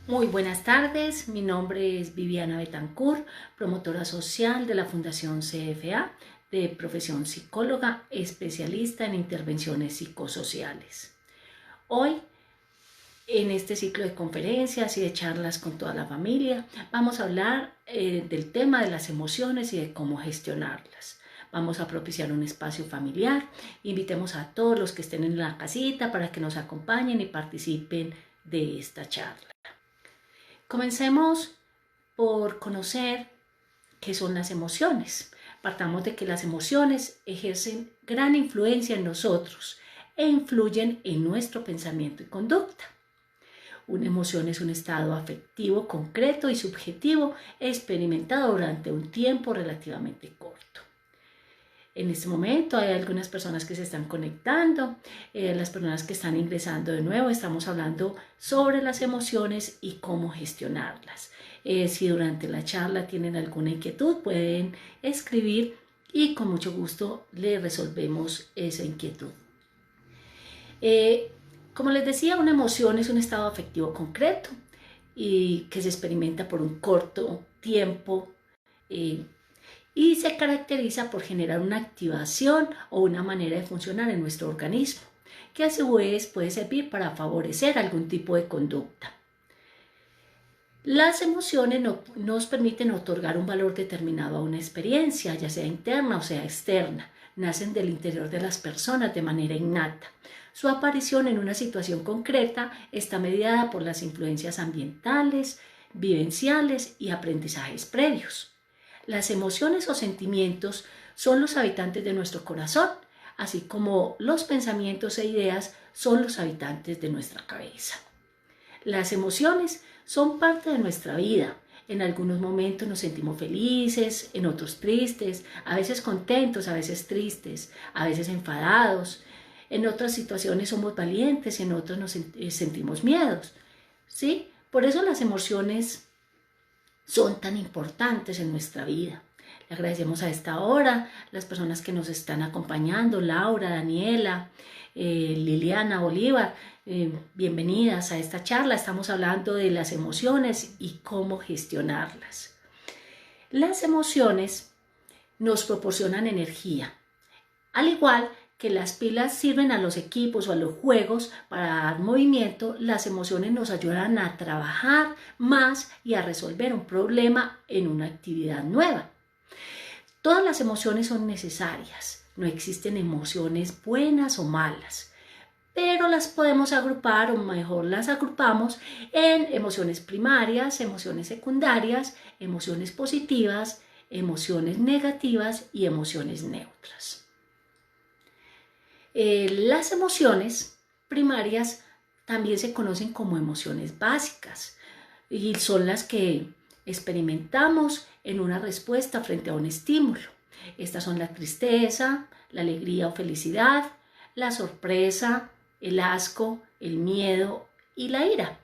Muy buenas tardes, mi nombre es Viviana Betancourt, promotora social de la Fundación CFA, de profesión psicóloga, especialista en intervenciones psicosociales. Hoy, en este ciclo de conferencias y de charlas con toda la familia, vamos a hablar del tema de las emociones y de cómo gestionarlas. Vamos a propiciar un espacio familiar. Invitemos a todos los que estén en la casita para que nos acompañen y participen de esta charla. Comencemos por conocer qué son las emociones. Partamos de que las emociones ejercen gran influencia en nosotros e influyen en nuestro pensamiento y conducta. Una emoción es un estado afectivo concreto y subjetivo experimentado durante un tiempo relativamente corto. En este momento hay algunas personas que se están conectando, las personas que están ingresando de nuevo. Estamos hablando sobre las emociones y cómo gestionarlas. Si durante la charla tienen alguna inquietud, pueden escribir y con mucho gusto les resolvemos esa inquietud. Como les decía, una emoción es un estado afectivo concreto y que se experimenta por un corto tiempo y se caracteriza por generar una activación o una manera de funcionar en nuestro organismo, que a su vez puede servir para favorecer algún tipo de conducta. Las emociones nos permiten otorgar un valor determinado a una experiencia, ya sea interna o sea externa. Nacen del interior de las personas de manera innata. Su aparición en una situación concreta está mediada por las influencias ambientales, vivenciales y aprendizajes previos. Las emociones o sentimientos son los habitantes de nuestro corazón, así como los pensamientos e ideas son los habitantes de nuestra cabeza. Las emociones son parte de nuestra vida. En algunos momentos nos sentimos felices, en otros tristes, a veces contentos, a veces tristes, a veces enfadados. En otras situaciones somos valientes y en otras nos sentimos miedos. ¿Sí? Por eso las emociones son tan importantes en nuestra vida. Le agradecemos a esta hora las personas que nos están acompañando, Laura, Daniela, Liliana, Bolívar, bienvenidas a esta charla. Estamos hablando de las emociones y cómo gestionarlas. Las emociones nos proporcionan energía, al igual que las pilas sirven a los equipos o a los juegos para dar movimiento. Las emociones nos ayudan a trabajar más y a resolver un problema en una actividad nueva. Todas las emociones son necesarias, no existen emociones buenas o malas, pero las podemos agrupar, o mejor las agrupamos, en emociones primarias, emociones secundarias, emociones positivas, emociones negativas y emociones neutras. Las emociones primarias también se conocen como emociones básicas y son las que experimentamos en una respuesta frente a un estímulo. Estas son la tristeza, la alegría o felicidad, la sorpresa, el asco, el miedo y la ira.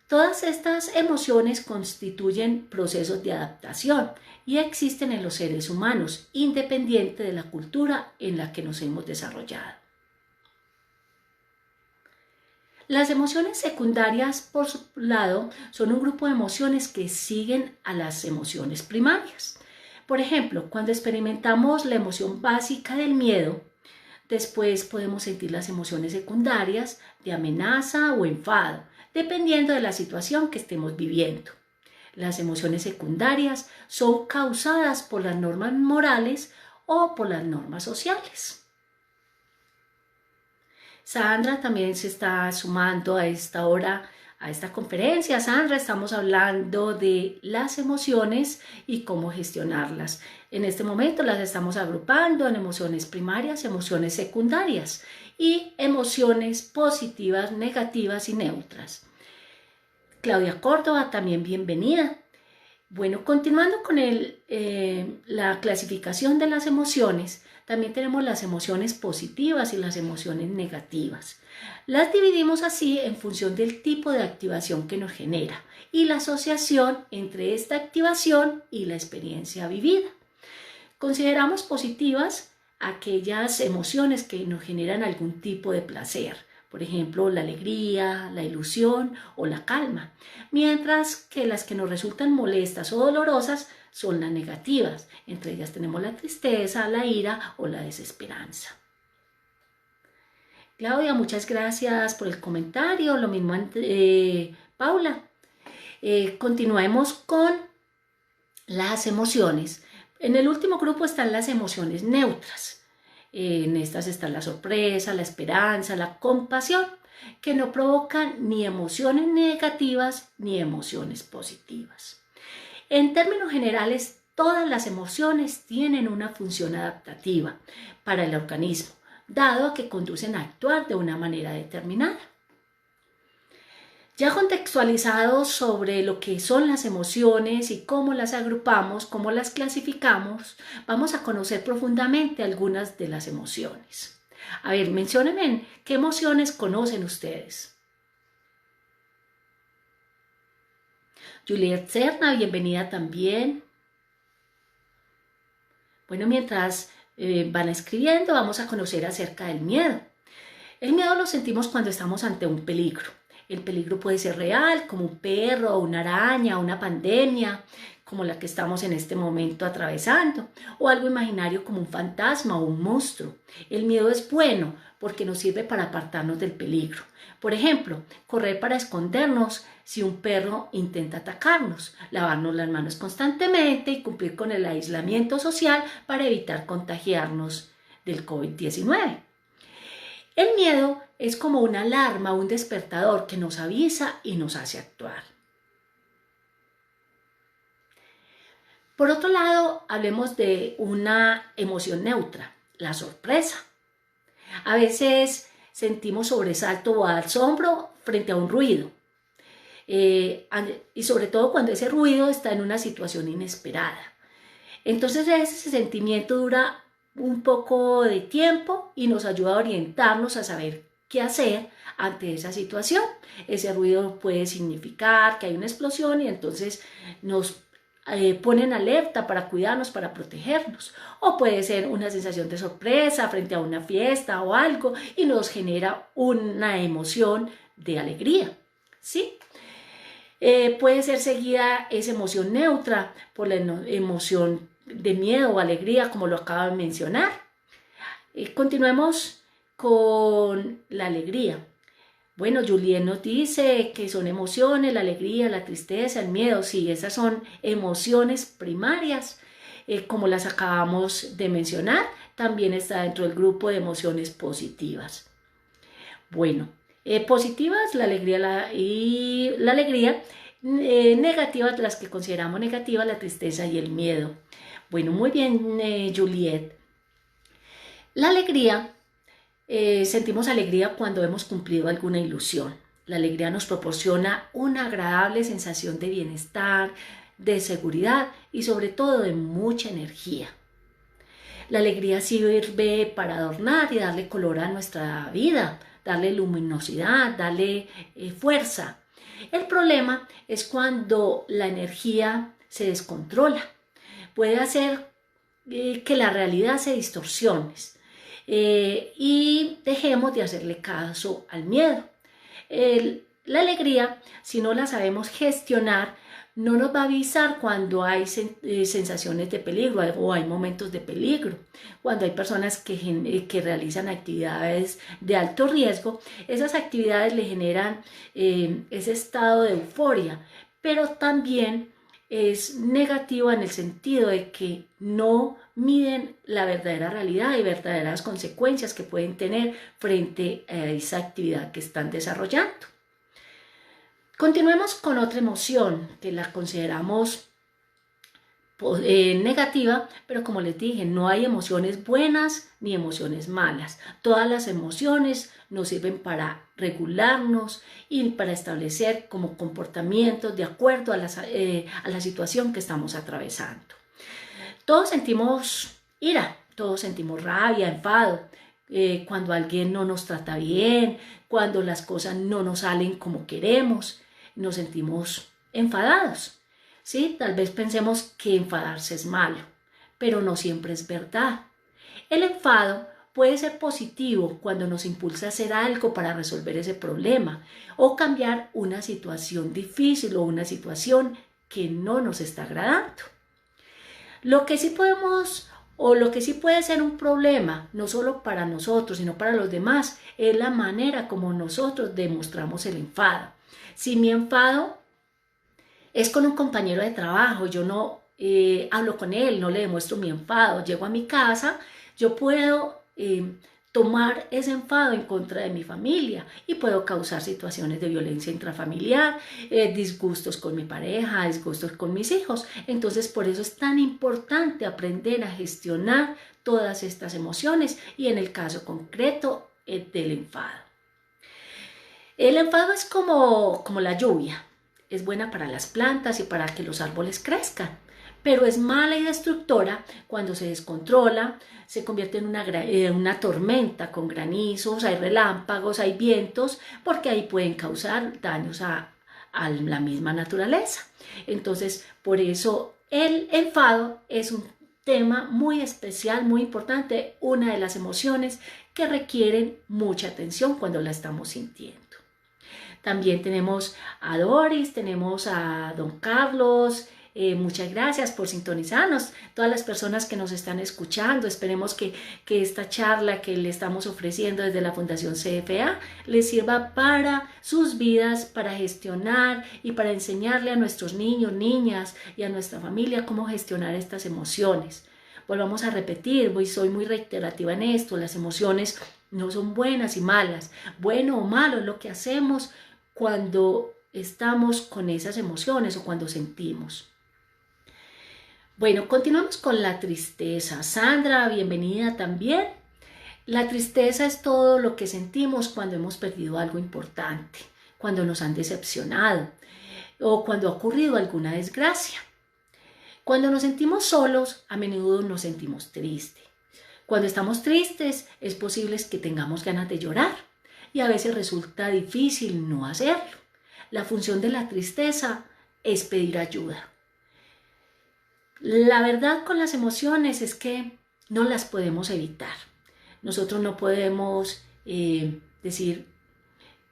Todas estas emociones constituyen procesos de adaptación y existen en los seres humanos, independiente de la cultura en la que nos hemos desarrollado. Las emociones secundarias, por su lado, son un grupo de emociones que siguen a las emociones primarias. Por ejemplo, cuando experimentamos la emoción básica del miedo, después podemos sentir las emociones secundarias de amenaza o enfado, dependiendo de la situación que estemos viviendo. Las emociones secundarias son causadas por las normas morales o por las normas sociales. Sandra también se está sumando a esta hora a esta conferencia. Sandra, estamos hablando de las emociones y cómo gestionarlas. En este momento las estamos agrupando en emociones primarias, emociones secundarias y emociones positivas, negativas y neutras. Claudia Córdoba, también bienvenida. Bueno, continuando con la clasificación de las emociones, también tenemos las emociones positivas y las emociones negativas. Las dividimos así en función del tipo de activación que nos genera y la asociación entre esta activación y la experiencia vivida. Consideramos positivas aquellas emociones que nos generan algún tipo de placer. por ejemplo, la alegría, la ilusión o la calma, mientras que las que nos resultan molestas o dolorosas son las negativas. Entre ellas tenemos la tristeza, la ira o la desesperanza. Claudia, muchas gracias por el comentario. Lo mismo, Paula. Continuemos con las emociones. En el último grupo están las emociones neutras. En estas están la sorpresa, la esperanza, la compasión, que no provocan ni emociones negativas ni emociones positivas. En términos generales, todas las emociones tienen una función adaptativa para el organismo, dado que conducen a actuar de una manera determinada. Ya contextualizados sobre lo que son las emociones y cómo las agrupamos, cómo las clasificamos, vamos a conocer profundamente algunas de las emociones. A ver, menciónenme qué emociones conocen ustedes. Juliet Serna, bienvenida también. Bueno, mientras van escribiendo, vamos a conocer acerca del miedo. El miedo lo sentimos cuando estamos ante un peligro. El peligro puede ser real, como un perro, una araña, una pandemia, como la que estamos en este momento atravesando, o algo imaginario como un fantasma o un monstruo. El miedo es bueno porque nos sirve para apartarnos del peligro. Por ejemplo, correr para escondernos si un perro intenta atacarnos, lavarnos las manos constantemente y cumplir con el aislamiento social para evitar contagiarnos del COVID-19. El miedo es como una alarma, un despertador que nos avisa y nos hace actuar. Por otro lado, hablemos de una emoción neutra, la sorpresa. A veces sentimos sobresalto o asombro frente a un ruido. Y sobre todo cuando ese ruido está en una situación inesperada. Entonces ese sentimiento dura un poco de tiempo y nos ayuda a orientarnos a saber qué hacer ante esa situación. Ese ruido puede significar que hay una explosión y entonces nos pone en alerta para cuidarnos, para protegernos. O puede ser una sensación de sorpresa frente a una fiesta o algo y nos genera una emoción de alegría, ¿sí? Puede ser seguida esa emoción neutra por la emoción de miedo o alegría, como lo acabo de mencionar. Continuemos con la alegría. Bueno, Juliet nos dice que son emociones, la alegría, la tristeza, el miedo. Sí, esas son emociones primarias, como las acabamos de mencionar. También está dentro del grupo de emociones positivas. Bueno, positivas, la alegría y la alegría, negativas, las que consideramos negativas, la tristeza y el miedo. Bueno, muy bien, Juliet. La alegría, sentimos alegría cuando hemos cumplido alguna ilusión. La alegría nos proporciona una agradable sensación de bienestar, de seguridad y sobre todo de mucha energía. La alegría sirve para adornar y darle color a nuestra vida, darle luminosidad, darle fuerza. El problema es cuando la energía se descontrola. Puede hacer que la realidad se distorsione y dejemos de hacerle caso al miedo. La alegría, si no la sabemos gestionar, no nos va a avisar cuando hay sensaciones de peligro o hay momentos de peligro. Cuando hay personas que realizan actividades de alto riesgo, esas actividades le generan ese estado de euforia, pero también es negativa en el sentido de que no miden la verdadera realidad y verdaderas consecuencias que pueden tener frente a esa actividad que están desarrollando. Continuemos con otra emoción que la consideramos negativa, pero como les dije, no hay emociones buenas ni emociones malas. Todas las emociones nos sirven para regularnos y para establecer como comportamientos de acuerdo a la situación que estamos atravesando. Todos sentimos ira, todos sentimos rabia, enfado, cuando alguien no nos trata bien, cuando las cosas no nos salen como queremos, nos sentimos enfadados. ¿Sí? Tal vez pensemos que enfadarse es malo, pero no siempre es verdad. El enfado puede ser positivo cuando nos impulsa a hacer algo para resolver ese problema o cambiar una situación difícil o una situación que no nos está agradando. Lo que sí podemos o lo que sí puede ser un problema, no solo para nosotros, sino para los demás, es la manera como nosotros demostramos el enfado. Si mi enfado es con un compañero de trabajo, yo no hablo con él, no le demuestro mi enfado, llego a mi casa, yo puedo tomar ese enfado en contra de mi familia y puedo causar situaciones de violencia intrafamiliar, disgustos con mi pareja, disgustos con mis hijos. Entonces, por eso es tan importante aprender a gestionar todas estas emociones y en el caso concreto del enfado. El enfado es como la lluvia, es buena para las plantas y para que los árboles crezcan, pero es mala y destructora cuando se descontrola, se convierte en una tormenta con granizos, hay relámpagos, hay vientos, porque ahí pueden causar daños a la misma naturaleza. Entonces, por eso el enfado es un tema muy especial, muy importante, una de las emociones que requieren mucha atención cuando la estamos sintiendo. También tenemos a Doris, tenemos a don Carlos. Muchas gracias por sintonizarnos, todas las personas que nos están escuchando. Esperemos que esta charla que le estamos ofreciendo desde la Fundación CFA les sirva para sus vidas, para gestionar y para enseñarle a nuestros niños, niñas y a nuestra familia cómo gestionar estas emociones. Volvamos a repetir, soy muy reiterativa en esto, las emociones no son buenas y malas, bueno o malo es lo que hacemos cuando estamos con esas emociones o cuando sentimos. Bueno, continuamos con la tristeza. Sandra, bienvenida también. La tristeza es todo lo que sentimos cuando hemos perdido algo importante, cuando nos han decepcionado o cuando ha ocurrido alguna desgracia. Cuando nos sentimos solos, a menudo nos sentimos tristes. Cuando estamos tristes, es posible que tengamos ganas de llorar y a veces resulta difícil no hacerlo. La función de la tristeza es pedir ayuda. La verdad con las emociones es que no las podemos evitar. Nosotros no podemos decir,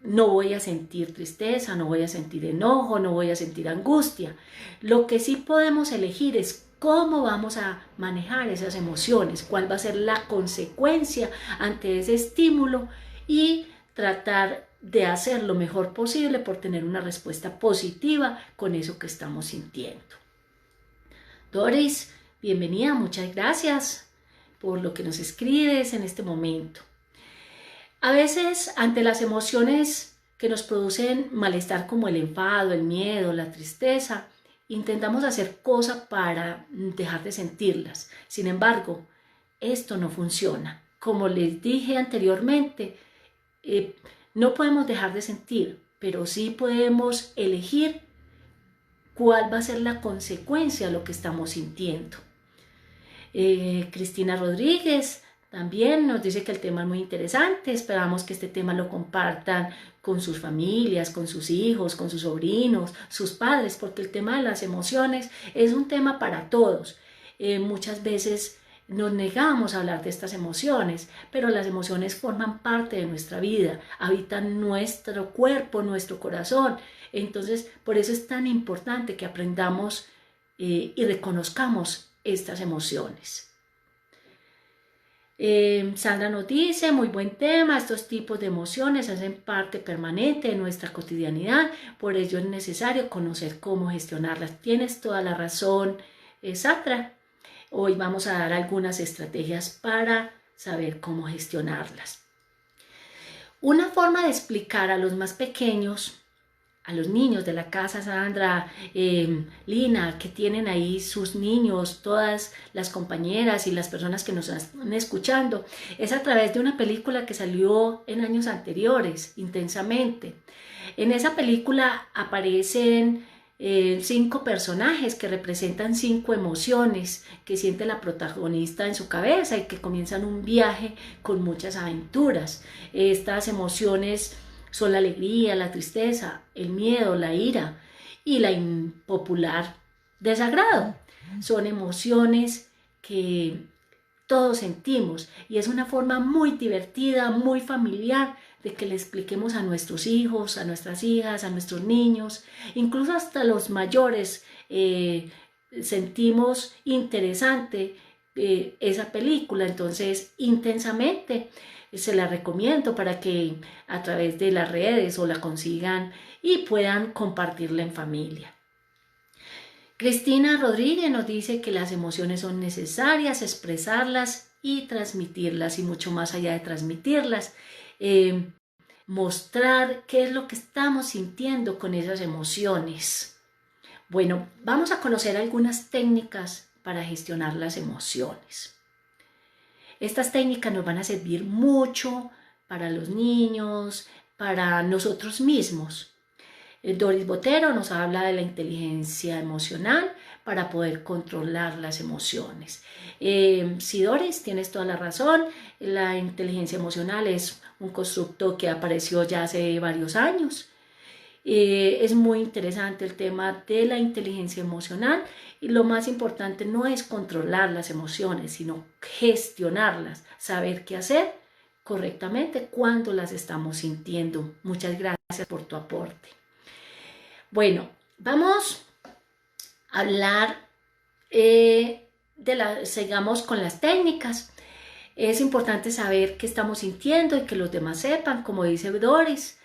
no voy a sentir tristeza, no voy a sentir enojo, no voy a sentir angustia. Lo que sí podemos elegir es cómo vamos a manejar esas emociones, cuál va a ser la consecuencia ante ese estímulo y tratar de hacer lo mejor posible por tener una respuesta positiva con eso que estamos sintiendo. Doris, bienvenida, muchas gracias por lo que nos escribes en este momento. A veces, ante las emociones que nos producen malestar como el enfado, el miedo, la tristeza, intentamos hacer cosas para dejar de sentirlas. Sin embargo, esto no funciona. Como les dije anteriormente, no podemos dejar de sentir, pero sí podemos elegir cuál va a ser la consecuencia de lo que estamos sintiendo. Cristina Rodríguez también nos dice que el tema es muy interesante. Esperamos que este tema lo compartan con sus familias, con sus hijos, con sus sobrinos, sus padres, porque el tema de las emociones es un tema para todos. Muchas veces nos negamos a hablar de estas emociones, pero las emociones forman parte de nuestra vida, habitan nuestro cuerpo, nuestro corazón. Entonces, por eso es tan importante que aprendamos y reconozcamos estas emociones. Sandra nos dice, muy buen tema, estos tipos de emociones hacen parte permanente de nuestra cotidianidad, por ello es necesario conocer cómo gestionarlas. Tienes toda la razón, Sandra. Hoy vamos a dar algunas estrategias para saber cómo gestionarlas. Una forma de explicar a los más pequeños, a los niños de la casa, Sandra, Lina, que tienen ahí sus niños, todas las compañeras y las personas que nos están escuchando, es a través de una película que salió en años anteriores, Intensamente. En esa película aparecen 5 personajes que representan 5 emociones que siente la protagonista en su cabeza y que comienzan un viaje con muchas aventuras. Estas emociones son la alegría, la tristeza, el miedo, la ira y la impopular desagrado. Son emociones que todos sentimos y es una forma muy divertida, muy familiar de que le expliquemos a nuestros hijos, a nuestras hijas, a nuestros niños, incluso hasta los mayores sentimos interesante esa película. Entonces, Intensamente se la recomiendo para que a través de las redes o la consigan y puedan compartirla en familia. Cristina Rodríguez nos dice que las emociones son necesarias, expresarlas y transmitirlas, y mucho más allá de transmitirlas, mostrar qué es lo que estamos sintiendo con esas emociones. Bueno, vamos a conocer algunas técnicas para gestionar las emociones. Estas técnicas nos van a servir mucho para los niños, para nosotros mismos. Doris Botero nos habla de la inteligencia emocional para poder controlar las emociones. Sí, Doris, tienes toda la razón. La inteligencia emocional es un constructo que apareció ya hace varios años. Es muy interesante el tema de la inteligencia emocional y lo más importante no es controlar las emociones, sino gestionarlas, saber qué hacer correctamente cuando las estamos sintiendo. Muchas gracias por tu aporte. Bueno, vamos a hablar sigamos con las técnicas. Es importante saber qué estamos sintiendo y que los demás sepan, como dice Doris.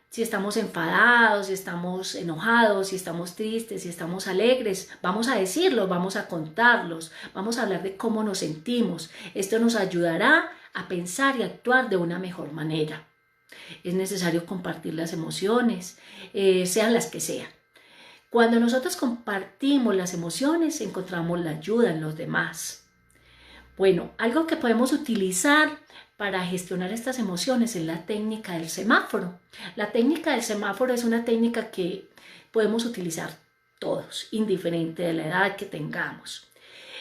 Si estamos enfadados, si estamos enojados, si estamos tristes, si estamos alegres, vamos a decirlo, vamos a contarlos, vamos a hablar de cómo nos sentimos. Esto nos ayudará a pensar y actuar de una mejor manera. Es necesario compartir las emociones, sean las que sean. Cuando nosotros compartimos las emociones, encontramos la ayuda en los demás. Bueno, algo que podemos utilizar para gestionar estas emociones es la técnica del semáforo. La técnica del semáforo es una técnica que podemos utilizar todos, indiferente de la edad que tengamos.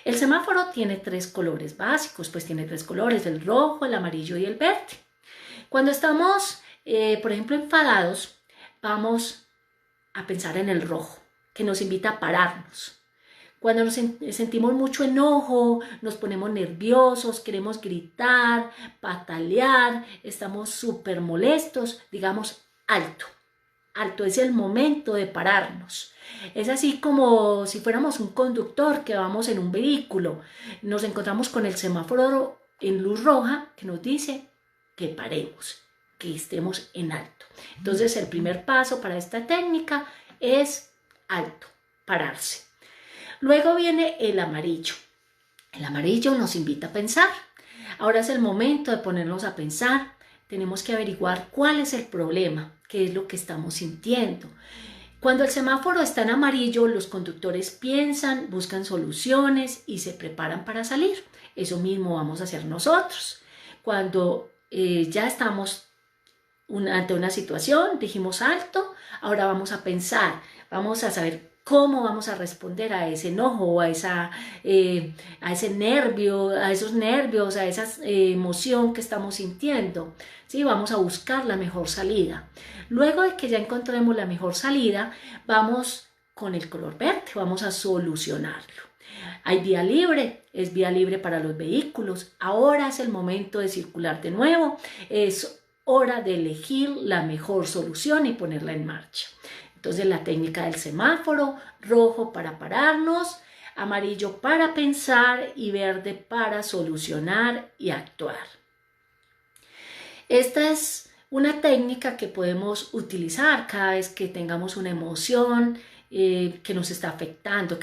El semáforo tiene 3 colores básicos, pues tiene 3 colores, el rojo, el amarillo y el verde. Cuando estamos, por ejemplo, enfadados, vamos a pensar en el rojo, que nos invita a pararnos. Cuando nos sentimos mucho enojo, nos ponemos nerviosos, queremos gritar, patalear, estamos súper molestos, digamos alto. Alto es el momento de pararnos. Es así como si fuéramos un conductor que vamos en un vehículo. Nos encontramos con el semáforo en luz roja que nos dice que paremos, que estemos en alto. Entonces el primer paso para esta técnica es alto, pararse. Luego viene el amarillo. El amarillo nos invita a pensar. Ahora es el momento de ponernos a pensar. Tenemos que averiguar cuál es el problema, qué es lo que estamos sintiendo. Cuando el semáforo está en amarillo, los conductores piensan, buscan soluciones y se preparan para salir. Eso mismo vamos a hacer nosotros. Cuando ya estamos ante una situación, dijimos alto, ahora vamos a pensar, vamos a saber cómo vamos a responder a ese enojo, a ese nervio, a esos nervios, a esa emoción que estamos sintiendo. ¿Sí? Vamos a buscar la mejor salida. Luego de que ya encontremos la mejor salida, vamos con el color verde, vamos a solucionarlo. Hay vía libre, es vía libre para los vehículos. Ahora es el momento de circular de nuevo. Es hora de elegir la mejor solución y ponerla en marcha. Entonces la técnica del semáforo, rojo para pararnos, amarillo para pensar y verde para solucionar y actuar. Esta es una técnica que podemos utilizar cada vez que tengamos una emoción que nos está afectando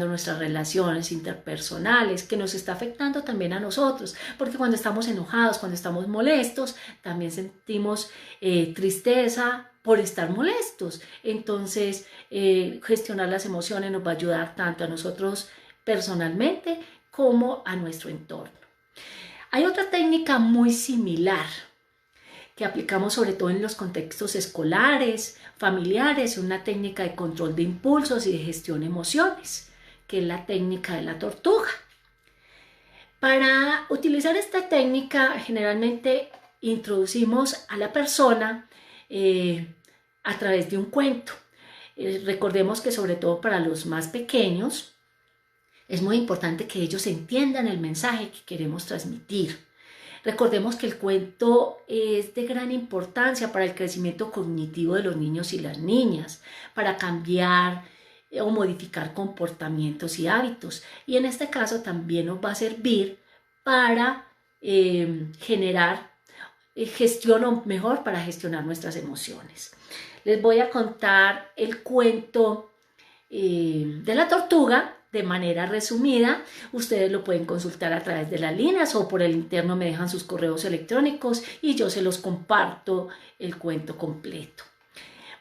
nuestras relaciones interpersonales, que nos está afectando también a nosotros, porque cuando estamos enojados, cuando estamos molestos, también sentimos tristeza por estar molestos. Entonces, gestionar las emociones nos va a ayudar tanto a nosotros personalmente como a nuestro entorno. Hay otra técnica muy similar que aplicamos sobre todo en los contextos escolares, familiares, una técnica de control de impulsos y de gestión de emociones, que es la técnica de la tortuga. Para utilizar esta técnica, generalmente introducimos a la persona a través de un cuento. Recordemos que sobre todo para los más pequeños, Es muy importante que ellos entiendan el mensaje que queremos transmitir. Recordemos que el cuento es de gran importancia para el crecimiento cognitivo de los niños y las niñas, para cambiar o modificar comportamientos y hábitos. Y en este caso también nos va a servir para generar gestión, o mejor, para gestionar nuestras emociones. Les voy a contar el cuento de la tortuga de manera resumida. Ustedes lo pueden consultar a través de las líneas o por el interno me dejan sus correos electrónicos y yo se los comparto el cuento completo.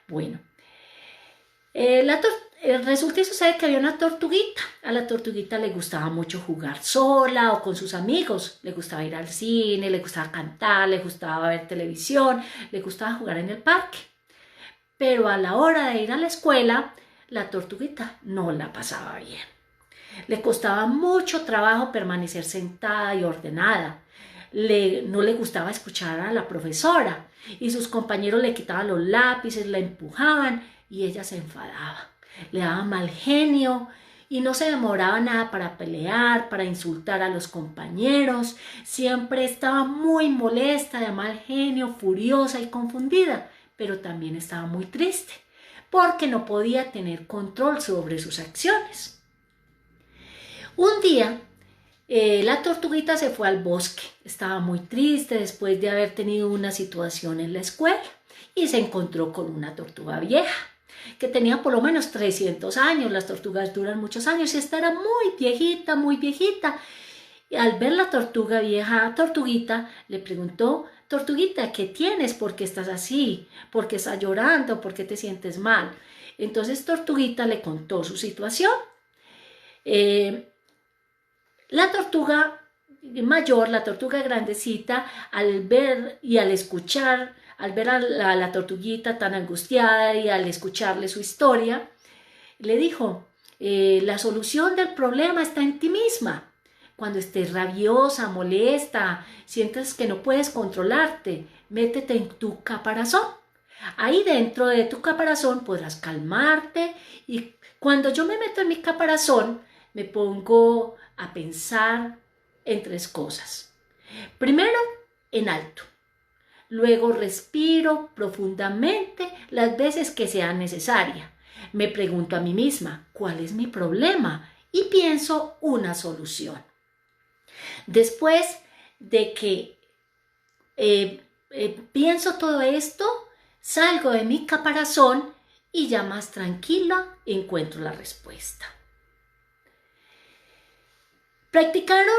Bueno, resulta y sucede que había una tortuguita. A la tortuguita le gustaba mucho jugar sola o con sus amigos. Le gustaba ir al cine, le gustaba cantar, le gustaba ver televisión, le gustaba jugar en el parque. Pero a la hora de ir a la escuela, la tortuguita no la pasaba bien. Le costaba mucho trabajo permanecer sentada y ordenada. No le gustaba escuchar a la profesora y sus compañeros le quitaban los lápices, la empujaban y ella se enfadaba. Le daba mal genio y no se demoraba nada para pelear, para insultar a los compañeros. Siempre estaba muy molesta, de mal genio, furiosa y confundida, pero también estaba muy triste porque no podía tener control sobre sus acciones. Un día, la tortuguita se fue al bosque. Estaba muy triste después de haber tenido una situación en la escuela y se encontró con una tortuga vieja que tenía por lo menos 300 años. Las tortugas duran muchos años y esta era muy viejita, muy viejita. Y al ver la tortuga vieja, tortuguita le preguntó: tortuguita, ¿qué tienes? ¿Por qué estás así? ¿Por qué estás llorando? ¿Por qué te sientes mal? Entonces tortuguita le contó su situación. La tortuga mayor, la tortuga grandecita, al ver y al escuchar, al ver a la tortuguita tan angustiada y al escucharle su historia, le dijo: la solución del problema está en ti misma. Cuando estés rabiosa, molesta, sientes que no puedes controlarte, métete en tu caparazón. Ahí dentro de tu caparazón podrás calmarte y cuando yo me meto en mi caparazón me pongo a pensar en 3 cosas. Primero, en alto. Luego respiro profundamente las veces que sea necesaria. Me pregunto a mí misma, ¿cuál es mi problema? Y pienso una solución. Después de que pienso todo esto, salgo de mi caparazón y ya más tranquila encuentro la respuesta. Practicaron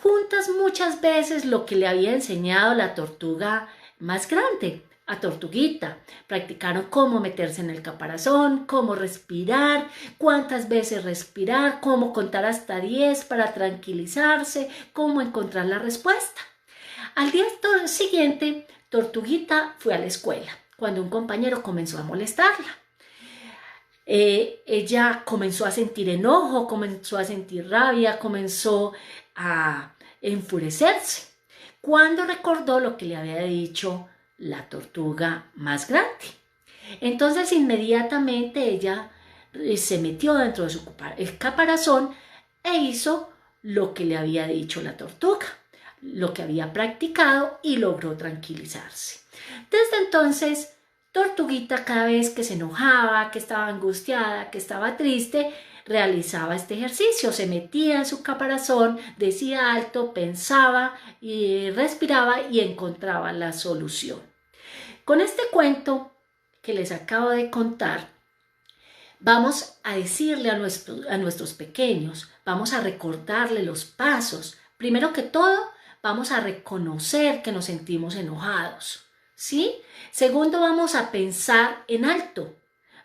juntas muchas veces lo que le había enseñado la tortuga más grande, a Tortuguita. Practicaron cómo meterse en el caparazón, cómo respirar, cuántas veces respirar, cómo contar hasta 10 para tranquilizarse, cómo encontrar la respuesta. Al día siguiente, Tortuguita fue a la escuela cuando un compañero comenzó a molestarla. Ella comenzó a sentir enojo, comenzó a sentir rabia, comenzó a enfurecerse cuando recordó lo que le había dicho la tortuga más grande. Entonces inmediatamente ella se metió dentro de su caparazón e hizo lo que le había dicho la tortuga, lo que había practicado, y logró tranquilizarse. Desde entonces, Tortuguita, cada vez que se enojaba, que estaba angustiada, que estaba triste, realizaba este ejercicio. Se metía en su caparazón, decía alto, pensaba y respiraba y encontraba la solución. Con este cuento que les acabo de contar, vamos a decirle a nuestros pequeños, vamos a recordarle los pasos. Primero que todo, vamos a reconocer que nos sentimos enojados, ¿sí? Segundo, vamos a pensar en alto.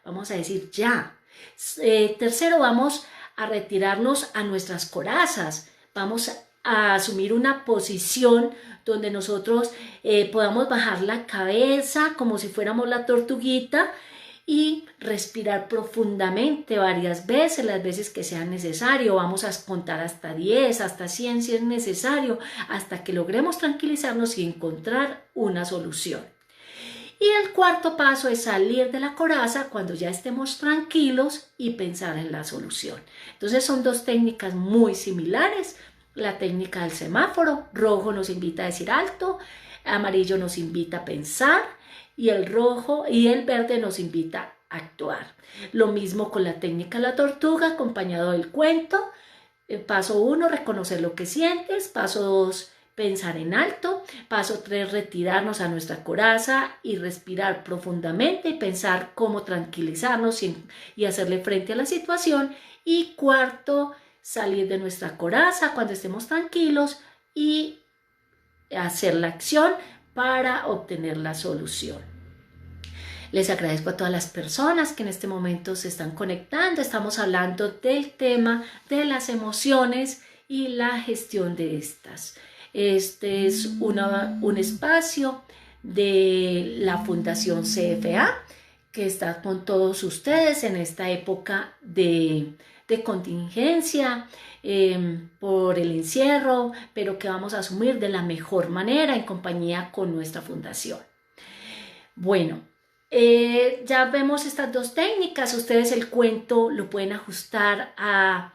Vamos a decir ya. Tercero, vamos a retirarnos a nuestras corazas. Vamos a asumir una posición donde nosotros podamos bajar la cabeza como si fuéramos la tortuguita y respirar profundamente varias veces, las veces que sea necesario. Vamos a contar hasta 10, hasta 100 si es necesario, hasta que logremos tranquilizarnos y encontrar una solución. Y el cuarto paso es salir de la coraza cuando ya estemos tranquilos y pensar en la solución. Entonces son dos técnicas muy similares. La técnica del semáforo, rojo nos invita a decir alto, amarillo nos invita a pensar y el rojo y el verde nos invita a actuar. Lo mismo con la técnica de la tortuga acompañado del cuento. Paso 1, reconocer lo que sientes. Paso 2, pensar en alto. Paso 3, retirarnos a nuestra coraza y respirar profundamente y pensar cómo tranquilizarnos y hacerle frente a la situación. Y cuarto, salir de nuestra coraza cuando estemos tranquilos y hacer la acción para obtener la solución. Les agradezco a todas las personas que en este momento se están conectando. Estamos hablando del tema de las emociones y la gestión de estas. Este es un espacio de la Fundación CFA que está con todos ustedes en esta época de contingencia por el encierro, pero que vamos a asumir de la mejor manera en compañía con nuestra fundación. Bueno, ya vemos estas dos técnicas. Ustedes el cuento lo pueden ajustar a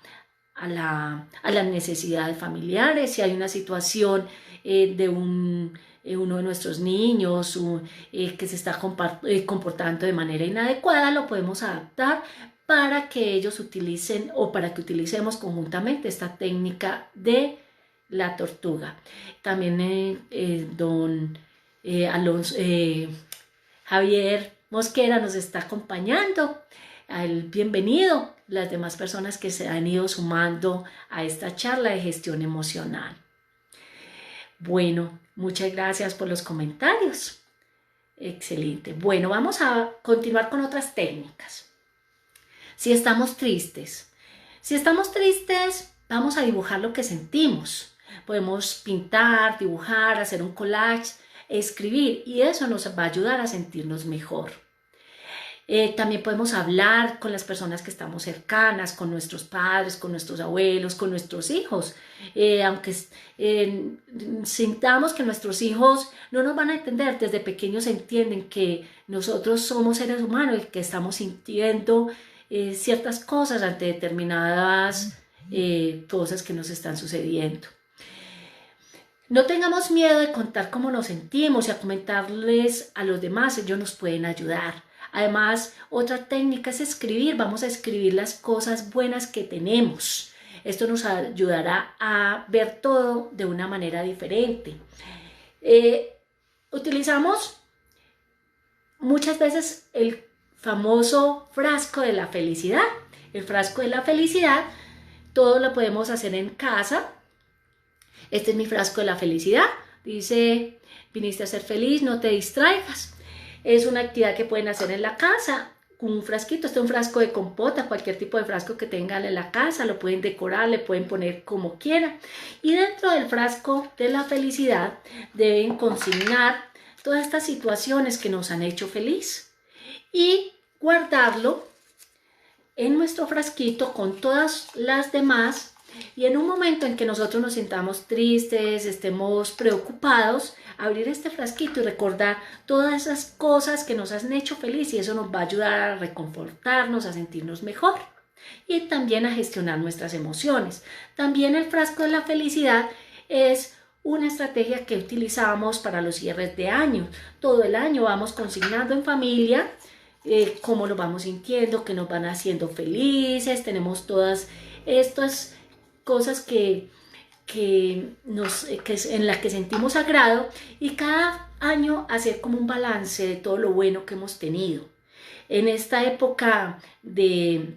las necesidades familiares. Si hay una situación de uno de nuestros niños que se está comportando de manera inadecuada, lo podemos adaptar para que ellos utilicen o para que utilicemos conjuntamente esta técnica de la tortuga. También don Alonso, Javier Mosquera nos está acompañando. Bienvenido las demás personas que se han ido sumando a esta charla de gestión emocional. Bueno, muchas gracias por los comentarios. Excelente. Bueno, vamos a continuar con otras técnicas. Si estamos tristes, vamos a dibujar lo que sentimos. Podemos pintar, dibujar, hacer un collage, escribir, y eso nos va a ayudar a sentirnos mejor. También podemos hablar con las personas que estamos cercanas, con nuestros padres, con nuestros abuelos, con nuestros hijos. Aunque sintamos que nuestros hijos no nos van a entender, desde pequeños entienden que nosotros somos seres humanos y que estamos sintiendo ciertas cosas ante determinadas cosas que nos están sucediendo. No tengamos miedo de contar cómo nos sentimos y a comentarles a los demás, ellos nos pueden ayudar. Además, otra técnica es escribir. Vamos a escribir las cosas buenas que tenemos. Esto nos ayudará a ver todo de una manera diferente. Utilizamos muchas veces el famoso frasco de la felicidad. El frasco de la felicidad, todo lo podemos hacer en casa. Este es mi frasco de la felicidad. Dice, viniste a ser feliz, no te distraigas. Es una actividad que pueden hacer en la casa, con un frasquito. Este es un frasco de compota, cualquier tipo de frasco que tengan en la casa, lo pueden decorar, le pueden poner como quieran. Y dentro del frasco de la felicidad deben consignar todas estas situaciones que nos han hecho feliz y guardarlo en nuestro frasquito con todas las demás. Y en un momento en que nosotros nos sintamos tristes, estemos preocupados, abrir este frasquito y recordar todas esas cosas que nos han hecho feliz, y eso nos va a ayudar a reconfortarnos, a sentirnos mejor y también a gestionar nuestras emociones. También el frasco de la felicidad es una estrategia que utilizamos para los cierres de año. Todo el año vamos consignando en familia cómo nos vamos sintiendo, que nos van haciendo felices. Tenemos todas estas cosas en las que sentimos agrado, y cada año hacer como un balance de todo lo bueno que hemos tenido. En esta época de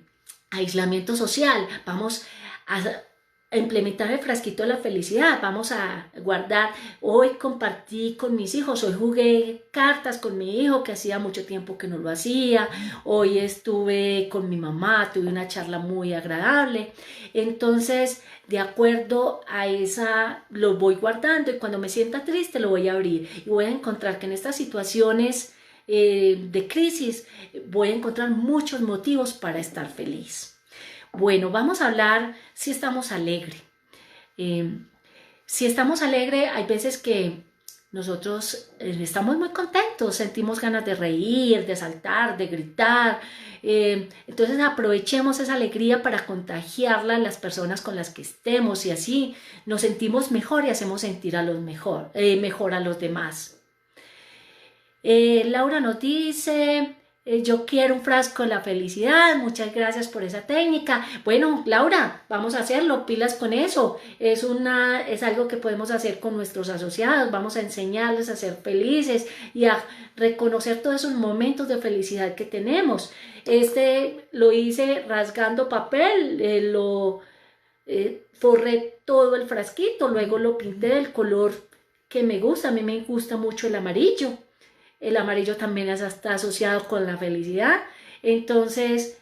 aislamiento social vamos a implementar el frasquito de la felicidad. Vamos a guardar, hoy compartí con mis hijos, hoy jugué cartas con mi hijo que hacía mucho tiempo que no lo hacía, hoy estuve con mi mamá, tuve una charla muy agradable. Entonces, de acuerdo a esa, lo voy guardando, y cuando me sienta triste lo voy a abrir y voy a encontrar que en estas situaciones de crisis voy a encontrar muchos motivos para estar feliz. Bueno, vamos a hablar si estamos alegres. Si estamos alegres, hay veces que nosotros estamos muy contentos, sentimos ganas de reír, de saltar, de gritar. Entonces aprovechemos esa alegría para contagiarla a las personas con las que estemos y así nos sentimos mejor y hacemos sentir a los mejor a los demás. Laura nos dice, yo quiero un frasco de la felicidad, muchas gracias por esa técnica. Bueno, Laura, vamos a hacerlo, pilas con eso. Es algo que podemos hacer con nuestros asociados, vamos a enseñarles a ser felices y a reconocer todos esos momentos de felicidad que tenemos. Lo hice rasgando papel, forré todo el frasquito, luego lo pinté del color que me gusta, a mí me gusta mucho el amarillo. El amarillo también está asociado con la felicidad. Entonces,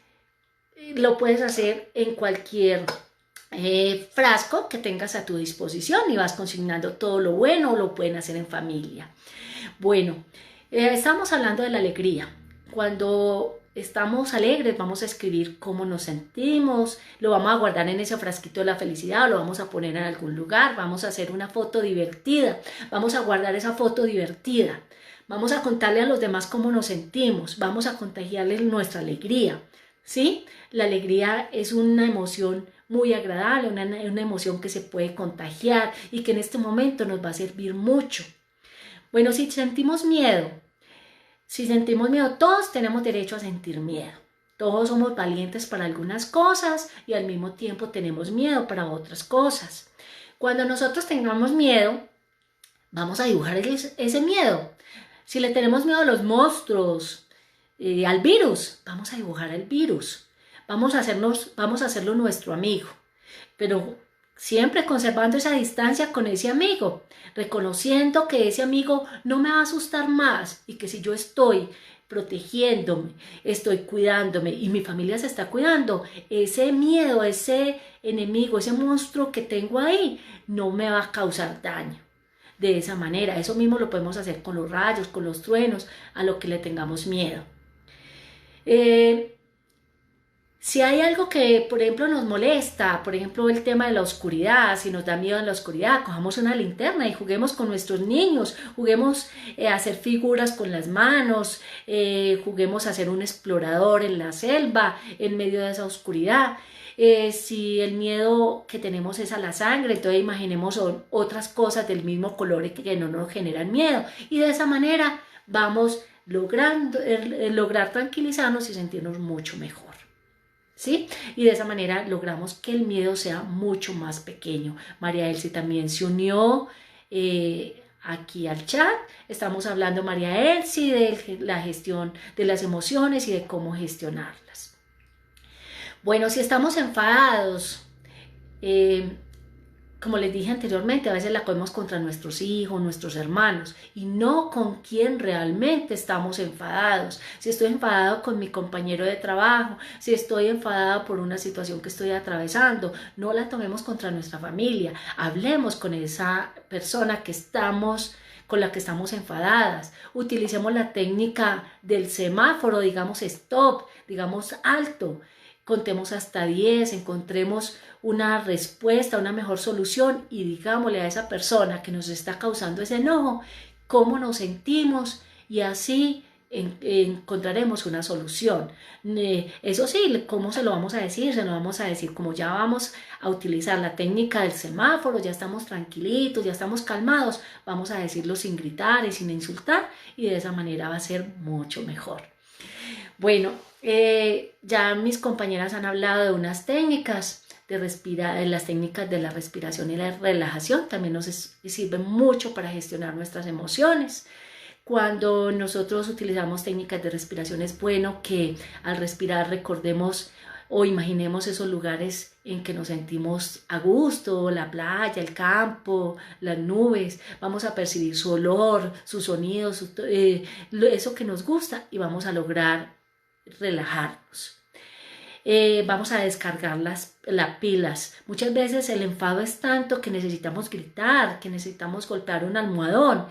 lo puedes hacer en cualquier frasco que tengas a tu disposición y vas consignando todo lo bueno, o lo pueden hacer en familia. Bueno, estamos hablando de la alegría. Cuando estamos alegres, vamos a escribir cómo nos sentimos, lo vamos a guardar en ese frasquito de la felicidad, lo vamos a poner en algún lugar, vamos a hacer una foto divertida, vamos a guardar esa foto divertida. Vamos a contarle a los demás cómo nos sentimos, vamos a contagiarles nuestra alegría, ¿sí? La alegría es una emoción muy agradable, una emoción que se puede contagiar y que en este momento nos va a servir mucho. Bueno, si sentimos miedo, todos tenemos derecho a sentir miedo. Todos somos valientes para algunas cosas y al mismo tiempo tenemos miedo para otras cosas. Cuando nosotros tengamos miedo, vamos a dibujar ese miedo. Si le tenemos miedo a los monstruos, al virus, vamos a dibujar el virus. Vamos a hacerlo nuestro amigo, pero siempre conservando esa distancia con ese amigo, reconociendo que ese amigo no me va a asustar más y que si yo estoy protegiéndome, estoy cuidándome y mi familia se está cuidando, ese miedo, ese enemigo, ese monstruo que tengo ahí no me va a causar daño. De esa manera, eso mismo lo podemos hacer con los rayos, con los truenos, a lo que le tengamos miedo. Si hay algo que, por ejemplo, nos molesta, por ejemplo, el tema de la oscuridad, si nos da miedo en la oscuridad, cojamos una linterna y juguemos con nuestros niños, juguemos a hacer figuras con las manos, juguemos a ser un explorador en la selva, en medio de esa oscuridad. Si el miedo que tenemos es a la sangre, entonces imaginemos otras cosas del mismo color que no nos generan miedo. Y de esa manera vamos lograr tranquilizarnos y sentirnos mucho mejor. ¿Sí? Y de esa manera logramos que el miedo sea mucho más pequeño. María Elsie también se unió aquí al chat. Estamos hablando, María Elsie, de la gestión de las emociones y de cómo gestionarlas. Bueno, si estamos enfadados, como les dije anteriormente, a veces la cogemos contra nuestros hijos, nuestros hermanos, y no con quien realmente estamos enfadados. Si estoy enfadado con mi compañero de trabajo, si estoy enfadada por una situación que estoy atravesando, no la tomemos contra nuestra familia. Hablemos con esa persona con la que estamos enfadadas. Utilicemos la técnica del semáforo, digamos stop, digamos alto. Contemos hasta 10, encontremos una respuesta, una mejor solución y digámosle a esa persona que nos está causando ese enojo cómo nos sentimos y así encontraremos una solución. Eso sí, ¿cómo se lo vamos a decir? Se lo vamos a decir como ya vamos a utilizar la técnica del semáforo, ya estamos tranquilitos, ya estamos calmados, vamos a decirlo sin gritar y sin insultar y de esa manera va a ser mucho mejor. Bueno, ya mis compañeras han hablado de unas técnicas de las técnicas de la respiración y la relajación, también nos sirven mucho para gestionar nuestras emociones. Cuando nosotros utilizamos técnicas de respiración es bueno que al respirar recordemos o imaginemos esos lugares en que nos sentimos a gusto, la playa, el campo, las nubes, vamos a percibir su olor, su sonido, eso que nos gusta y vamos a lograr relajarnos. Vamos a descargar las pilas. Muchas veces el enfado es tanto que necesitamos gritar, que necesitamos golpear un almohadón.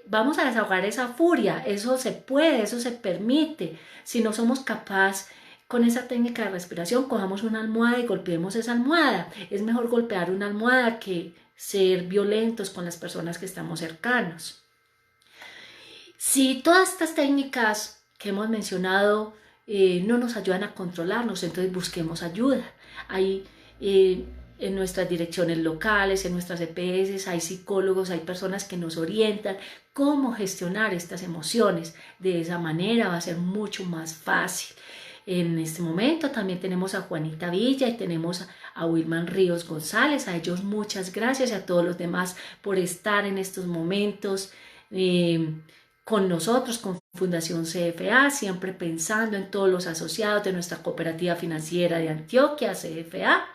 Vamos a desahogar esa furia. Eso se puede, eso se permite. Si no somos capaces con esa técnica de respiración cojamos una almohada y golpeemos esa almohada. Es mejor golpear una almohada que ser violentos con las personas que estamos cercanos. Si todas estas técnicas que hemos mencionado no nos ayudan a controlarnos, entonces busquemos ayuda. Hay en nuestras direcciones locales, en nuestras EPS, hay psicólogos, hay personas que nos orientan cómo gestionar estas emociones. De esa manera va a ser mucho más fácil. En este momento también tenemos a Juanita Villa y tenemos a Wilman Ríos González. A ellos muchas gracias y a todos los demás por estar en estos momentos con nosotros, con Fundación CFA, siempre pensando en todos los asociados de nuestra cooperativa financiera de Antioquia, CFA.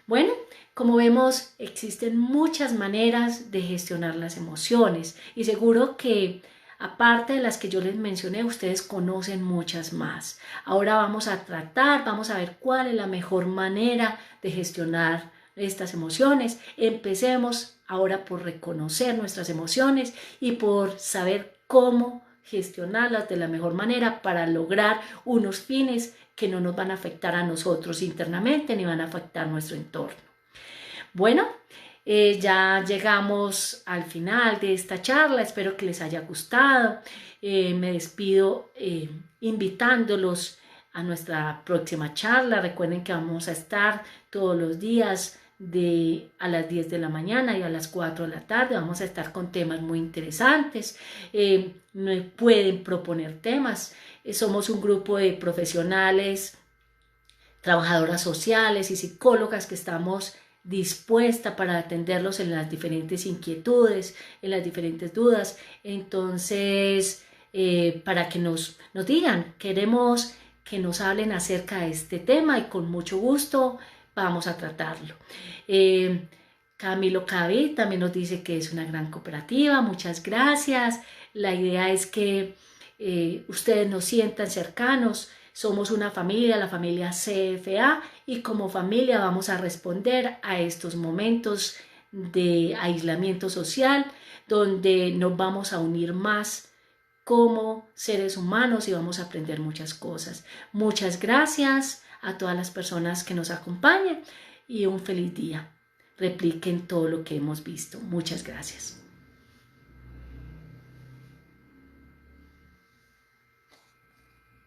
Bueno, como vemos, existen muchas maneras de gestionar las emociones y seguro que aparte de las que yo les mencioné, ustedes conocen muchas más. Ahora vamos a ver cuál es la mejor manera de gestionar estas emociones. Empecemos ahora por reconocer nuestras emociones y por saber cómo gestionarlas de la mejor manera para lograr unos fines que no nos van a afectar a nosotros internamente ni van a afectar nuestro entorno. Bueno, ya llegamos al final de esta charla, espero que les haya gustado. Me despido invitándolos a nuestra próxima charla. Recuerden que vamos a estar todos los días a las 10 de la mañana y a las 4 de la tarde. Vamos a estar con temas muy interesantes. Me pueden proponer temas. Somos un grupo de profesionales, trabajadoras sociales y psicólogas que estamos dispuestas para atenderlos en las diferentes inquietudes, en las diferentes dudas. Entonces, para que nos digan, queremos que nos hablen acerca de este tema y con mucho gusto vamos a tratarlo. Camilo Cabi también nos dice que es una gran cooperativa, muchas gracias. La idea es que ustedes nos sientan cercanos, somos una familia, la familia CFA, y como familia vamos a responder a estos momentos de aislamiento social donde nos vamos a unir más como seres humanos y vamos a aprender muchas cosas. Muchas gracias a todas las personas que nos acompañan y un feliz día. Repliquen todo lo que hemos visto. Muchas gracias.